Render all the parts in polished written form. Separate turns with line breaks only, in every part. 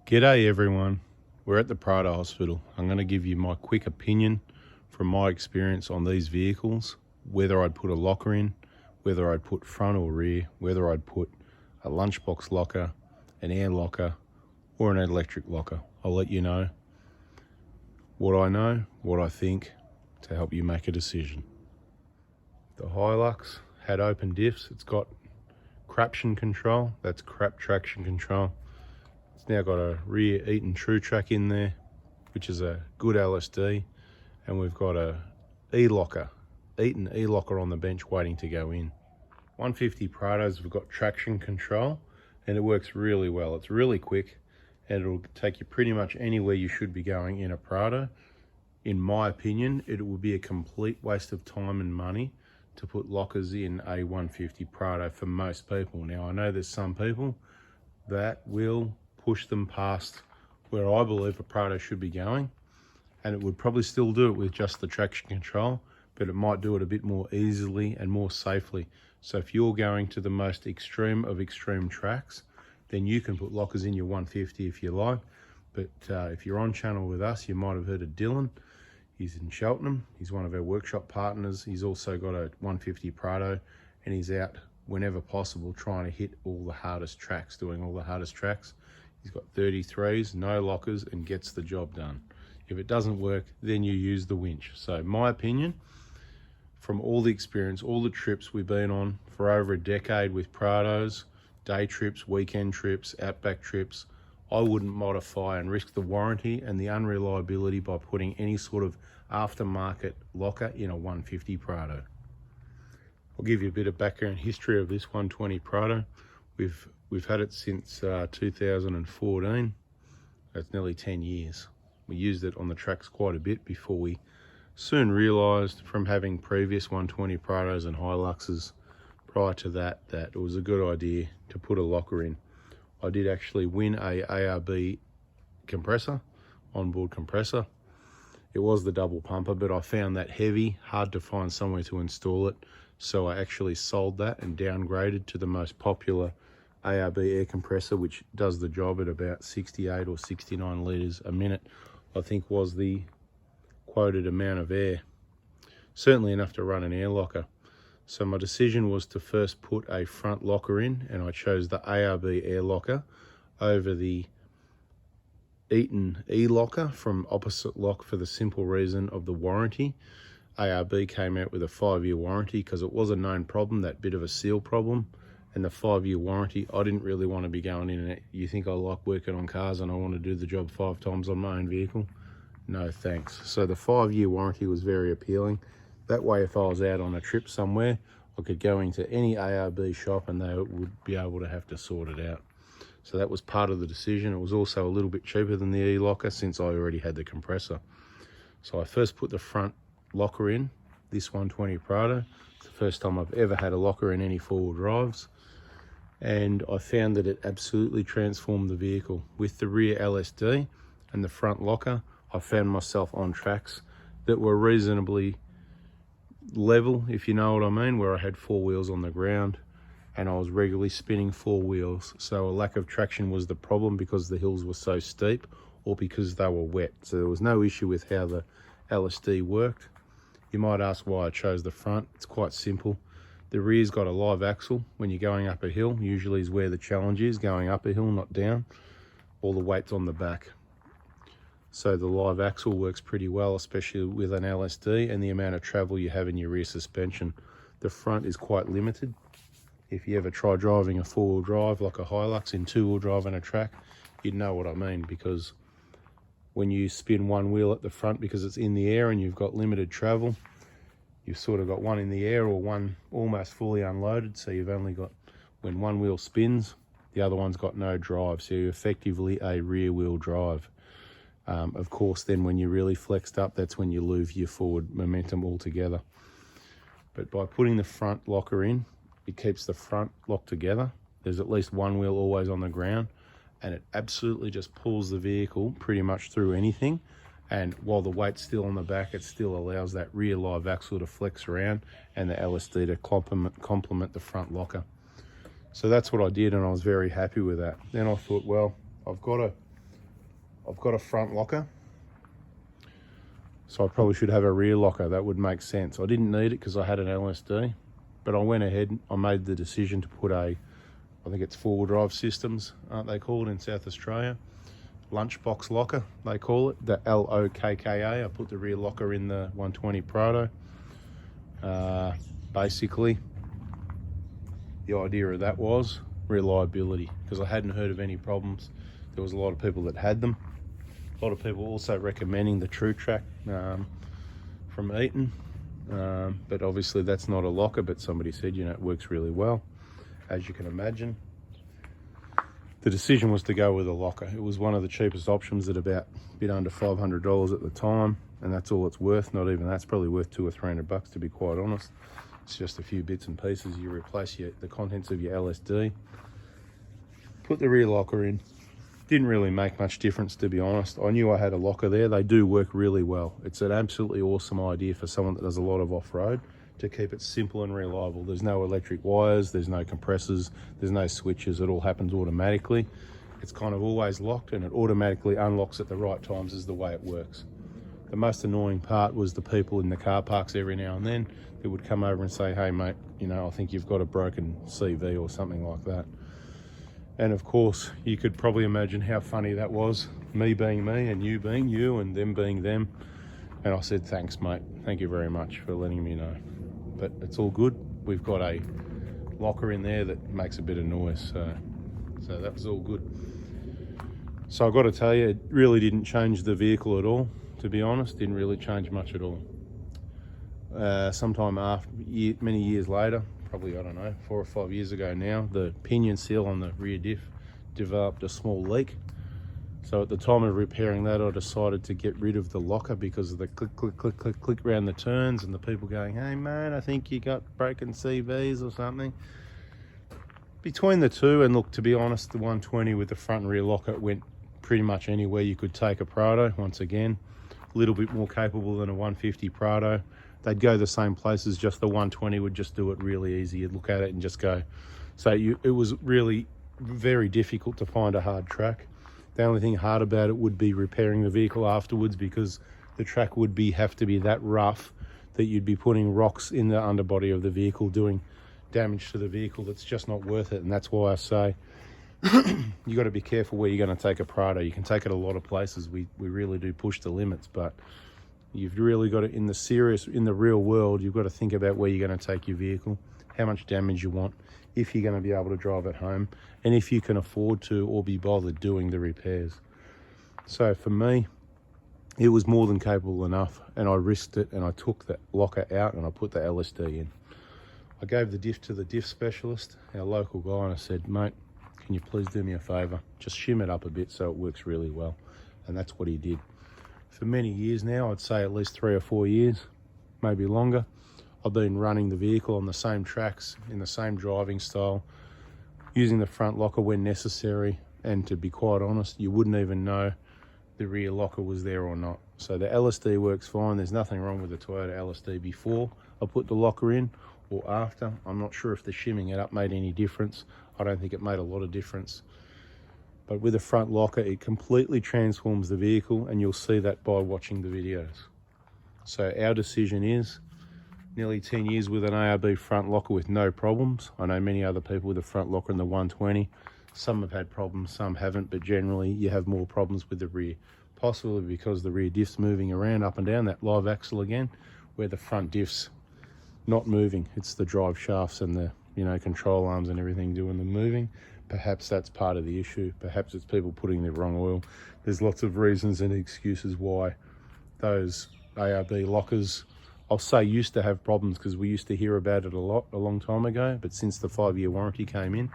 G'day everyone, we're at the Prado Hospital. I'm going to give you my quick opinion from my experience on these vehicles, whether I'd put a locker in, whether I'd put front or rear, whether I'd put a lunchbox locker, an air locker or an electric locker. I'll let you know what I know, what I think, to help you make a decision. The Hilux had open diffs. It's got craption control, that's crap traction control. It's now got a rear Eaton True Track in there, which is a good LSD, and we've got a E-Locker, Eaton E-Locker on the bench waiting to go in. 150 Prados have got traction control and it works really well. It's really quick and it'll take you pretty much anywhere you should be going in a Prado. In my opinion, it will be a complete waste of time and money to put lockers in a 150 Prado for most people. Now I know there's some people that will push them past where I believe a Prado should be going, and it would probably still do it with just the traction control, but it might do it a bit more easily and more safely. So if you're going to the most extreme of extreme tracks, then you can put lockers in your 150 if you like. But if you're on channel with us, you might have heard of Dylan. He's in Cheltenham. He's one of our workshop partners. He's also got a 150 Prado and he's out whenever possible trying to hit all the hardest tracks, doing all the hardest tracks. He's got 33s, no lockers, and gets the job done. If it doesn't work, then you use the winch. So my opinion, from all the experience, all the trips we've been on for over a decade with Prados, day trips, weekend trips, outback trips, I wouldn't modify and risk the warranty and the unreliability by putting any sort of aftermarket locker in a 150 Prado. I'll give you a bit of background history of this 120 Prado. We've had it since 2014. That's nearly 10 years. We used it on the tracks quite a bit before we soon realised from having previous 120 Prados and Hiluxes prior to that it was a good idea to put a locker in. I did actually win a ARB compressor, onboard compressor. It was the double pumper, but I found that heavy, hard to find somewhere to install it. So I actually sold that and downgraded to the most popular ARB air compressor, which does the job at about 68 or 69 litres a minute, I think was the quoted amount of air. Certainly enough to run an air locker. So my decision was to first put a front locker in, and I chose the ARB air locker over the Eaton E-Locker from Opposite Lock for the simple reason of the warranty. ARB came out with a 5-year warranty because it was a known problem, that bit of a seal problem, and the 5-year warranty, I didn't really want to be going in it. You think I like working on cars and I want to do the job 5 times on my own vehicle? No thanks. So the 5-year warranty was very appealing. That way, if I was out on a trip somewhere, I could go into any ARB shop and they would be able to have to sort it out. So that was part of the decision. It was also a little bit cheaper than the E-Locker since I already had the compressor. So I first put the front locker in, this 120 Prado. It's the first time I've ever had a locker in any 4-wheel drives. And I found that it absolutely transformed the vehicle. With the rear LSD and the front locker, I found myself on tracks that were reasonably level, if you know what I mean, where I had 4 wheels on the ground and I was regularly spinning 4 wheels. So a lack of traction was the problem because the hills were so steep or because they were wet. So there was no issue with how the LSD worked. You might ask why I chose the front. It's quite simple. The rear's got a live axle. When you're going up a hill, usually is where the challenge is, going up a hill, not down. All the weight's on the back. So the live axle works pretty well, especially with an LSD and the amount of travel you have in your rear suspension. The front is quite limited. If you ever try driving a 4-wheel drive like a Hilux in 2-wheel drive on a track, you'd know what I mean, because when you spin one wheel at the front because it's in the air and you've got limited travel, you've sort of got one in the air or one almost fully unloaded. So you've only got, when one wheel spins, the other one's got no drive. So you're effectively a rear wheel drive. Of course, then when you're really flexed up, that's when you lose your forward momentum altogether. But by putting the front locker in, it keeps the front locked together. There's at least one wheel always on the ground, and it absolutely just pulls the vehicle pretty much through anything. And while the weight's still on the back, it still allows that rear live axle to flex around and the LSD to complement the front locker. So that's what I did, and I was very happy with that. Then I thought, well, I've got to I've got a front locker, so I probably should have a rear locker. That would make sense. I didn't need it because I had an LSD, but I went ahead, I made the decision to put I think it's 4-wheel drive systems, aren't they called in South Australia? Lunchbox locker, they call it, the LOKKA. I put the rear locker in the 120 Prado. Basically, the idea of that was reliability, because I hadn't heard of any problems. There was a lot of people that had them. A lot of people also recommending the True Track from Eaton, but obviously that's not a locker, but somebody said, you know, it works really well, as you can imagine. The decision was to go with a locker. It was one of the cheapest options at about a bit under $500 at the time, and that's all it's worth. Not even that's probably worth $200 or $300 to be quite honest. It's just a few bits and pieces. You replace the contents of your LSD, put the rear locker in. Didn't really make much difference, to be honest. I knew I had a locker there. They do work really well. It's an absolutely awesome idea for someone that does a lot of off-road to keep it simple and reliable. There's no electric wires, there's no compressors, there's no switches. It all happens automatically. It's kind of always locked, and it automatically unlocks at the right times is the way it works. The most annoying part was the people in the car parks every now and then that would come over and say, hey mate, you know, I think you've got a broken CV or something like that. And of course, you could probably imagine how funny that was, me being me and you being you and them being them. And I said, thanks mate, thank you very much for letting me know. But it's all good. We've got a locker in there that makes a bit of noise, so that was all good. So I've got to tell you, it really didn't change the vehicle at all, to be honest. Didn't really change much at all. Sometime after, many years later, probably, I don't know, 4 or 5 years ago now, the pinion seal on the rear diff developed a small leak. So at the time of repairing that, I decided to get rid of the locker because of the click, click, click, click, click around the turns and the people going, hey man, I think you got broken CVs or something. Between the two, and look, to be honest, the 120 with the front and rear locker went pretty much anywhere you could take a Prado. Once again, a little bit more capable than a 150 Prado. They'd go the same places, just the 120 would just do it really easy. You'd look at it and just go. So it was really very difficult to find a hard track. The only thing hard about it would be repairing the vehicle afterwards, because the track would have to be that rough that you'd be putting rocks in the underbody of the vehicle, doing damage to the vehicle that's just not worth it. And that's why I say you got to be careful where you're going to take a Prado. You can take it a lot of places. We really do push the limits, but you've really got to, in the real world, you've got to think about where you're going to take your vehicle, how much damage you want, if you're going to be able to drive it home, and if you can afford to or be bothered doing the repairs. So for me, it was more than capable enough, and I risked it, and I took the locker out and I put the LSD in. I gave the diff to the diff specialist, our local guy, and I said, mate, can you please do me a favour? Just shim it up a bit so it works really well. And that's what he did. For many years now, I'd say at least 3 or 4 years, maybe longer, I've been running the vehicle on the same tracks, in the same driving style, using the front locker when necessary, and to be quite honest, you wouldn't even know the rear locker was there or not. So the LSD works fine. There's nothing wrong with the Toyota LSD before I put the locker in or after. I'm not sure if the shimming it up made any difference. I don't think it made a lot of difference. But with a front locker, it completely transforms the vehicle, and you'll see that by watching the videos. So our decision is nearly 10 years with an ARB front locker with no problems. I know many other people with a front locker in the 120. Some have had problems, some haven't, but generally you have more problems with the rear. Possibly because the rear diff's moving around up and down, that live axle again, where the front diff's not moving. It's the drive shafts and the control arms and everything doing the moving. Perhaps that's part of the issue. Perhaps it's people putting the wrong oil. There's lots of reasons and excuses why those ARB lockers, I'll say, used to have problems, because we used to hear about it a lot a long time ago, but since the 5-year warranty came in,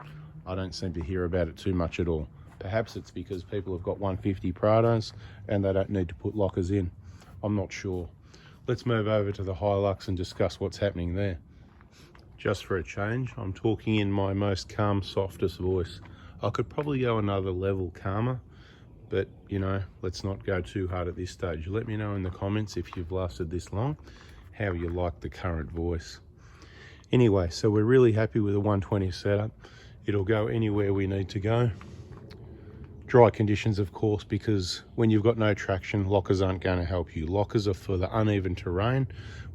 I don't seem to hear about it too much at all. Perhaps it's because people have got 150 Prados and they don't need to put lockers in. I'm not sure. Let's move over to the Hilux and discuss what's happening there. Just for a change, I'm talking in my most calm, softest voice. I could probably go another level calmer, but let's not go too hard at this stage. Let me know in the comments, if you've lasted this long, how you like the current voice. Anyway, so we're really happy with the 120 setup. It'll go anywhere we need to go. Dry conditions, of course, because when you've got no traction, lockers aren't going to help you. Lockers are for the uneven terrain,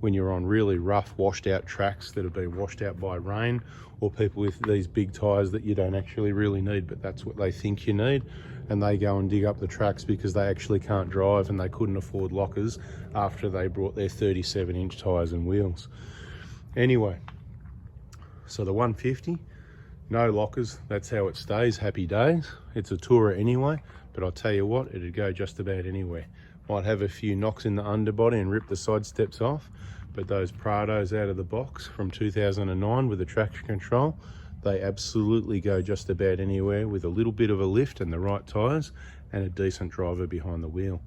when you're on really rough, washed out tracks that have been washed out by rain, or people with these big tires that you don't actually really need, but that's what they think you need. And they go and dig up the tracks because they actually can't drive and they couldn't afford lockers after they brought their 37-inch tires and wheels. Anyway, so the 150, no lockers, that's how it stays, happy days. It's a Tourer anyway, but I'll tell you what, it'd go just about anywhere. Might have a few knocks in the underbody and rip the side steps off, but those Prados out of the box from 2009 with the traction control, they absolutely go just about anywhere with a little bit of a lift and the right tyres and a decent driver behind the wheel.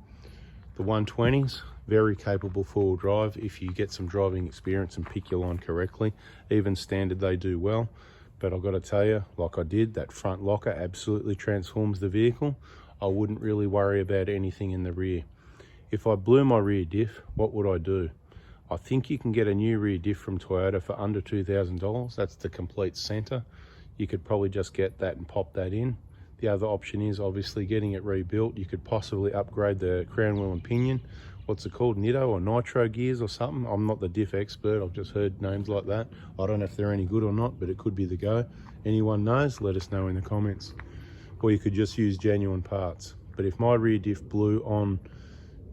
The 120s, very capable four-wheel drive if you get some driving experience and pick your line correctly. Even standard, they do well. But I've got to tell you, like I did, that front locker absolutely transforms the vehicle. I wouldn't really worry about anything in the rear. If I blew my rear diff, what would I do? I think you can get a new rear diff from Toyota for under $2,000. That's the complete center. You could probably just get that and pop that in. The other option is obviously getting it rebuilt. You could possibly upgrade the crown wheel and pinion. What's it called, Nitto or Nitro gears or something? I'm not the diff expert, I've just heard names like that. I don't know if they're any good or not, but it could be the go. Anyone knows, let us know in the comments. Or you could just use genuine parts. But if my rear diff blew on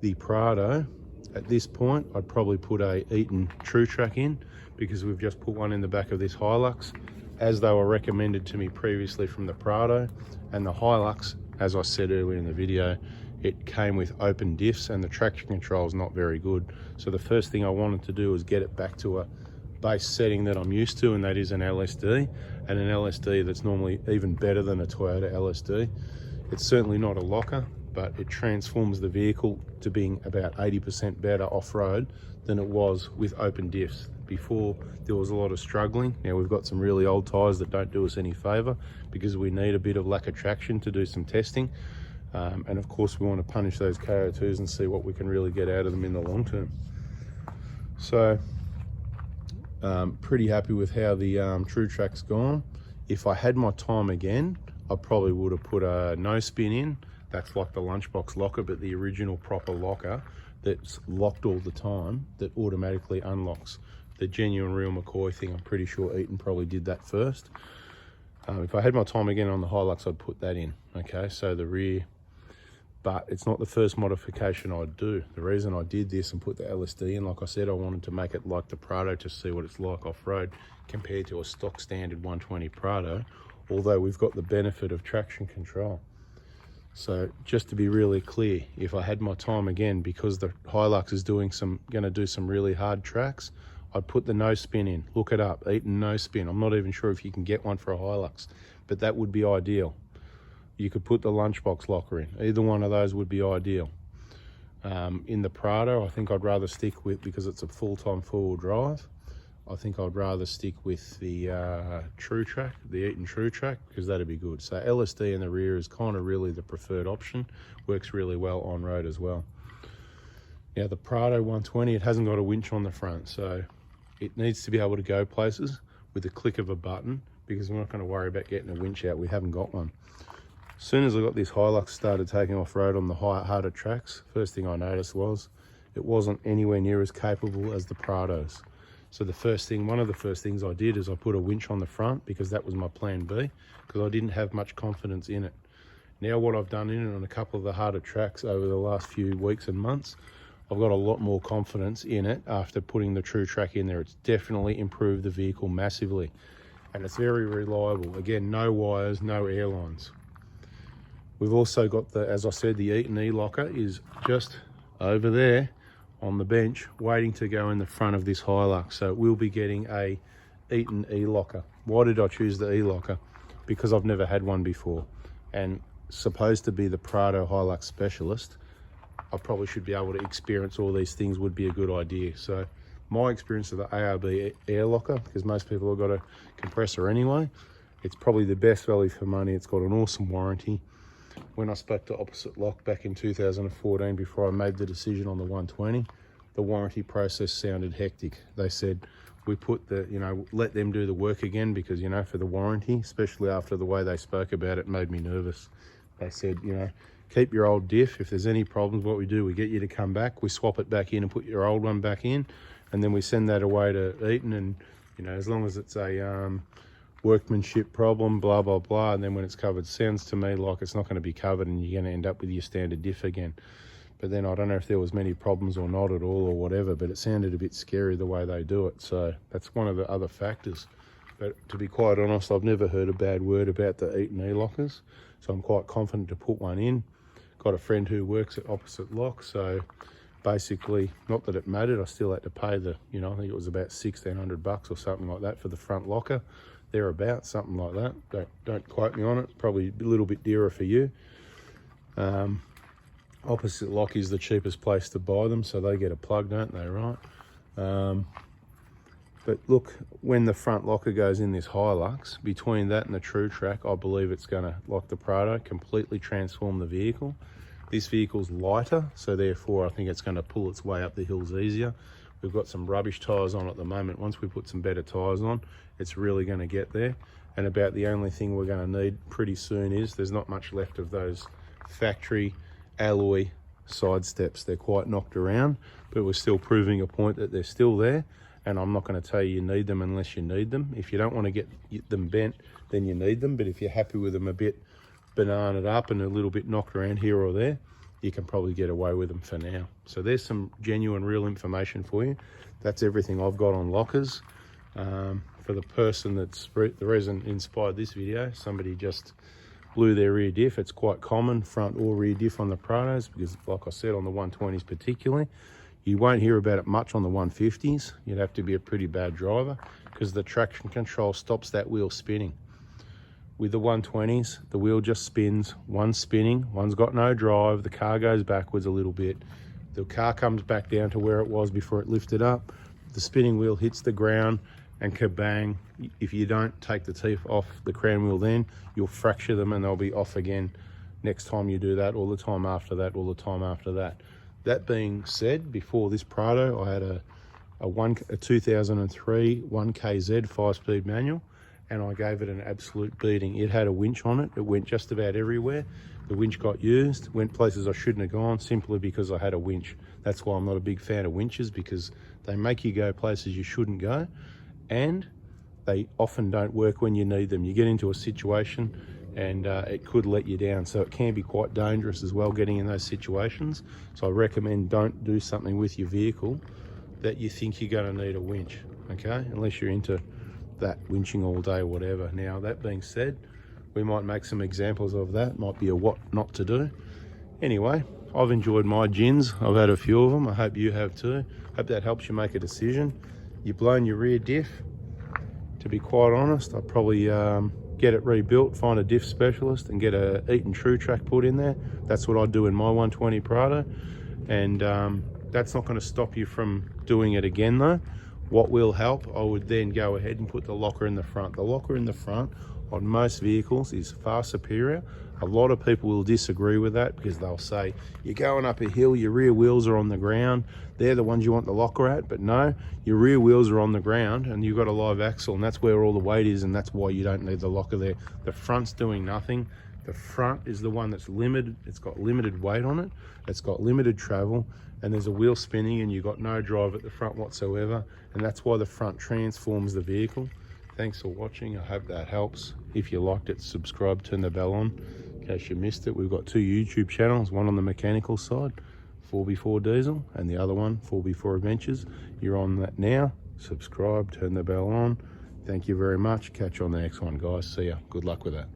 the Prado, at this point, I'd probably put a Eaton True Track in, because we've just put one in the back of this Hilux, as they were recommended to me previously from the Prado. And the Hilux, as I said earlier in the video, it came with open diffs and the traction control is not very good. So the first thing I wanted to do was get it back to a base setting that I'm used to, and that is an LSD, and an LSD that's normally even better than a Toyota LSD. It's certainly not a locker, but it transforms the vehicle to being about 80% better off-road than it was with open diffs. Before, there was a lot of struggling. Now we've got some really old tires that don't do us any favor because we need a bit of lack of traction to do some testing. And of course we want to punish those KO2s and see what we can really get out of them in the long term. So pretty happy with how the True Track's gone. If I had my time again, I probably would have put a no spin in. That's like the lunchbox locker, but the original proper locker that's locked all the time, that automatically unlocks. The genuine real McCoy thing, I'm pretty sure Eaton probably did that first. If I had my time again on the Hilux, I'd put that in. Okay, so the rear, but it's not the first modification I'd do. The reason I did this and put the LSD in, like I said, I wanted to make it like the Prado to see what it's like off-road compared to a stock standard 120 Prado, although we've got the benefit of traction control. So just to be really clear, if I had my time again, because the Hilux is gonna do some really hard tracks, I'd put the no spin in. Look it up, Eaton no spin. I'm not even sure if you can get one for a Hilux, but that would be ideal. You could put the lunchbox locker in. Either one of those would be ideal. In the Prado, I think I'd rather stick with, because it's a full-time four-wheel drive, I think I'd rather stick with the True Track, the Eaton True Track, because that'd be good. So LSD in the rear is kind of really the preferred option. Works really well on road as well. Now the Prado 120, it hasn't got a winch on the front, so it needs to be able to go places with the click of a button, because we're not going to worry about getting a winch out. We haven't got one. As soon as I got this Hilux started taking off-road on the harder tracks, first thing I noticed was it wasn't anywhere near as capable as the Prados. So one of the first things I did is I put a winch on the front, because that was my plan B, because I didn't have much confidence in it. Now what I've done in it on a couple of the harder tracks over the last few weeks and months, I've got a lot more confidence in it after putting the True Track in there. It's definitely improved the vehicle massively, and it's very reliable. Again, no wires, no airlines. We've also got the, as I said, the Eaton E-Locker is just over there on the bench waiting to go in the front of this Hilux. So we'll be getting a Eaton E-Locker. Why did I choose the E-Locker? Because I've never had one before, and supposed to be the Prado Hilux specialist, I probably should be able to experience all these things, would be a good idea. So my experience of the ARB Air Locker, because most people have got a compressor anyway, it's probably the best value for money. It's got an awesome warranty. When I spoke to Opposite Lock back in 2014, before I made the decision on the 120, the warranty process sounded hectic. They said, we put the, let them do the work again, because, for the warranty, especially after the way they spoke about it, made me nervous. They said, you know, keep your old diff. If there's any problems, what we do, we get you to come back, we swap it back in and put your old one back in, and then we send that away to Eaton, and, you know, as long as it's a workmanship problem, blah, blah, blah, and then when it's covered, sounds to me like it's not going to be covered and you're going to end up with your standard diff again. But then I don't know if there was many problems or not at all or whatever, but it sounded a bit scary the way they do it. So that's one of the other factors. But to be quite honest, I've never heard a bad word about the Eaton e-lockers, so I'm quite confident to put one in. Got a friend who works at Opposite Lock, so basically, not that it mattered, I still had to pay the, you know, I think it was about $1,600 or something like that for the front locker, thereabouts, something like that. Don't quote me on it, probably a little bit dearer for you. Opposite Lock is the cheapest place to buy them, so they get a plug, don't they, right? But look, when the front locker goes in this Hilux, between that and the True Track, I believe it's going to, like the Prado, completely transform the vehicle. This vehicle's lighter, so therefore I think it's going to pull its way up the hills easier. We've got some rubbish tyres on at the moment. Once we put some better tyres on, it's really going to get there. And about the only thing we're going to need pretty soon is, there's not much left of those factory alloy side steps. They're quite knocked around, but we're still proving a point that they're still there. And I'm not going to tell you need them unless you need them. If you don't want to get them bent, then you need them. But if you're happy with them a bit bananaed up and a little bit knocked around here or there, you can probably get away with them for now. So there's some genuine, real information for you. That's everything I've got on lockers. For the person that's the reason inspired this video, somebody just blew their rear diff. It's quite common, front or rear diff on the Prados, because like I said, on the 120s particularly, you won't hear about it much on the 150s. You'd have to be a pretty bad driver because the traction control stops that wheel spinning. With the 120s, the wheel just spins, one's spinning, one's got no drive, the car goes backwards a little bit, the car comes back down to where it was before it lifted up, the spinning wheel hits the ground, and kabang, if you don't take the teeth off the crown wheel then, you'll fracture them and they'll be off again next time you do that, all the time after that, all the time after that. That being said, before this Prado, I had a 2003 1KZ 5-speed manual, and I gave it an absolute beating. It had a winch on it. It went just about everywhere. The winch got used, went places I shouldn't have gone simply because I had a winch. That's why I'm not a big fan of winches, because they make you go places you shouldn't go, and they often don't work when you need them. You get into a situation and it could let you down. So it can be quite dangerous as well, getting in those situations. So I recommend don't do something with your vehicle that you think you're going to need a winch, okay? Unless you're into that winching all day, whatever. Now, that being said, we might make some examples of that. Might be a what not to do. Anyway, I've enjoyed my gins. I've had a few of them. I hope you have too. Hope that helps you make a decision. You've blown your rear diff. To be quite honest, I'd probably get it rebuilt, find a diff specialist and get a Eaton True Track put in there. That's what I do in my 120 Prado. And that's not going to stop you from doing it again though. What will help, I would then go ahead and put the locker in the front. The locker in the front on most vehicles is far superior. A lot of people will disagree with that because they'll say, you're going up a hill, your rear wheels are on the ground. They're the ones you want the locker at, but no, your rear wheels are on the ground and you've got a live axle, and that's where all the weight is, and that's why you don't need the locker there. The front's doing nothing. The front is the one that's limited. It's got limited weight on it. It's got limited travel, and there's a wheel spinning and you've got no drive at the front whatsoever. And that's why the front transforms the vehicle. Thanks for watching. I hope that helps. If you liked it, subscribe, turn the bell on in case you missed it. We've got 2 YouTube channels, one on the mechanical side, 4x4 diesel, and the other one, 4x4 adventures. You're on that now. Subscribe, turn the bell on. Thank you very much. Catch you on the next one, guys. See ya. Good luck with that.